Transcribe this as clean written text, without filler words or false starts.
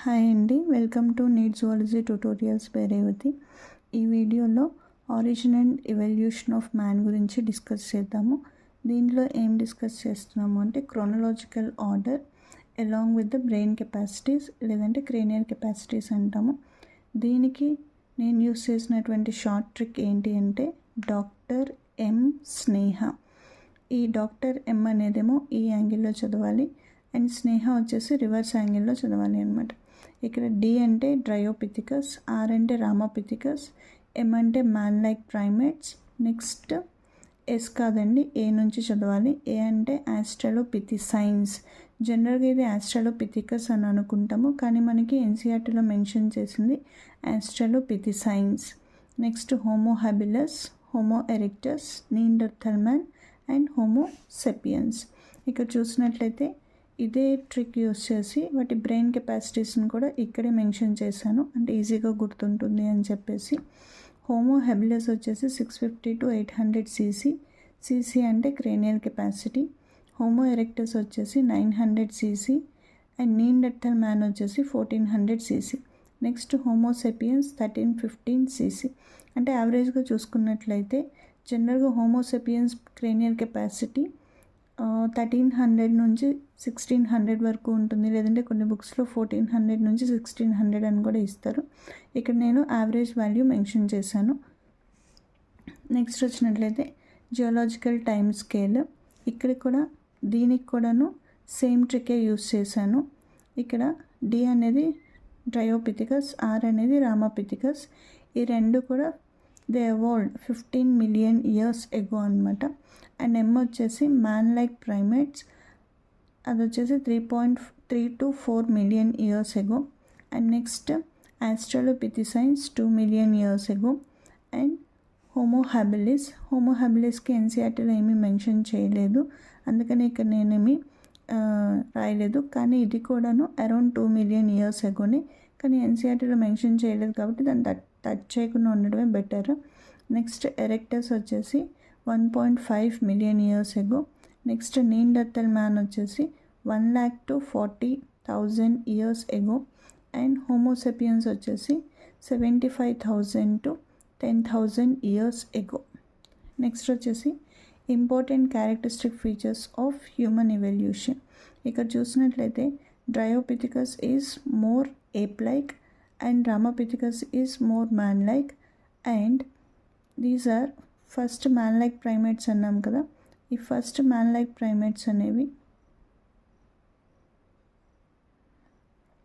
Hi అండి, welcome to NEET zoology tutorials by Revathi. ఈ వీడియోలో origin and evolution of man గురించి డిస్కస్ చేద్దాము. దీంట్లో ఏం డిస్కస్ చేస్తున్నాము అంటే chronological order along with the brain capacities లేదంటే క్రేనియల్ కెపాసిటీస్ అంటాము. దీనికి నేను యూస్ చేసినటువంటి షార్ట్ ట్రిక్ ఏంటి అంటే డాక్టర్ ఎం స్నేహ. ఈ డాక్టర్ ఎం అనేదేమో ఈ యాంగిల్లో చదవాలి అండ్ స్నేహ వచ్చేసి రివర్స్ యాంగిల్లో చదవాలి అనమాట. ఇక్కడ డి అంటే డ్రయోపిథికస్, ఆర్ అంటే రామోపిథికస్, ఎం అంటే man like primates. Next S కాదండి, ఏ నుంచి చదవాలి. ఏ అంటే ఆస్ట్రలోపిథిసైన్స్. జనరల్గా ఇది ఆస్ట్రలోపిథికస్ అని అనుకుంటాము, కానీ మనకి ఎన్సీఆర్టీలో మెన్షన్ చేసింది australopithecines. Next homo habilis, homo erectus, neanderthal man and homo sapiens. ఇక్కడ చూసినట్లయితే ఇదే ట్రిక్ యూస్ చేసి వాటి బ్రెయిన్ కెపాసిటీస్ని కూడా ఇక్కడే మెన్షన్ చేశాను, అంటే ఈజీగా గుర్తుంటుంది అని చెప్పేసి. హోమో హెబిలస్ వచ్చేసి 650 to 800 cc. cc అంటే క్రేనియల్ కెపాసిటీ. హోమో ఎరెక్టస్ వచ్చేసి 900 cc అండ్ నీండర్థల్ మ్యాన్ వచ్చేసి 1400 cc. Next homo sapiens 1315 cc. అంటే యావరేజ్గా చూసుకున్నట్లయితే జనరల్గా హోమో సెపియన్స్ క్రేనియల్ కెపాసిటీ 1300 నుంచి 1600 వరకు ఉంటుంది, లేదంటే కొన్ని బుక్స్లో 1400 నుంచి 1600 అని కూడా ఇస్తారు. ఇక్కడ నేను యావరేజ్ వాల్యూ మెన్షన్ చేశాను. నెక్స్ట్ వచ్చినట్లయితే జియోలాజికల్ టైమ్ స్కేల్. ఇక్కడ కూడా దీనికి కూడాను సేమ్ ట్రికే యూస్ చేశాను. ఇక్కడ డి అనేది డ్రయోపిథికస్, ఆర్ అనేది రామోపిథికస్. ఈ రెండు కూడా they evolved 15 million years ago అనమాట. అండ్ ఎమ్ వచ్చేసి మ్యాన్ లైక్ ప్రైమేట్స్, అది వచ్చేసి 3.3 to 4 million years ago. And next australopithecines 2 million years ago. And homo habilis. Homo హ్యాబిలిస్కి ఎన్సీఆర్టీలో ఏమీ మెన్షన్ చేయలేదు, అందుకని ఇక్కడ నేనేమి రాయలేదు. కానీ ఇది కూడాను అరౌండ్ 2 million years agoనే, కానీ ఎన్సీఆర్టీలో మెన్షన్ చేయలేదు కాబట్టి దాన్ని టచ్ చేయకుండా ఉండడమే బెటర్. నెక్స్ట్ ఎరెక్టస్ వచ్చేసి 1.5 million years ago. Next neanderthal man వచ్చేసి 1 lakh to 40,000 years ago. And homo sapiens వచ్చేసి 75,000 to 10,000 years ago. నెక్స్ట్ వచ్చేసి important characteristic features of human evolution. ఇక్కడ చూసినట్లయితే dryopithecus is more ape like and ramapithecus is more man like. And these are first man like primates అన్నాం కదా. ఈ first man like primates అనేవి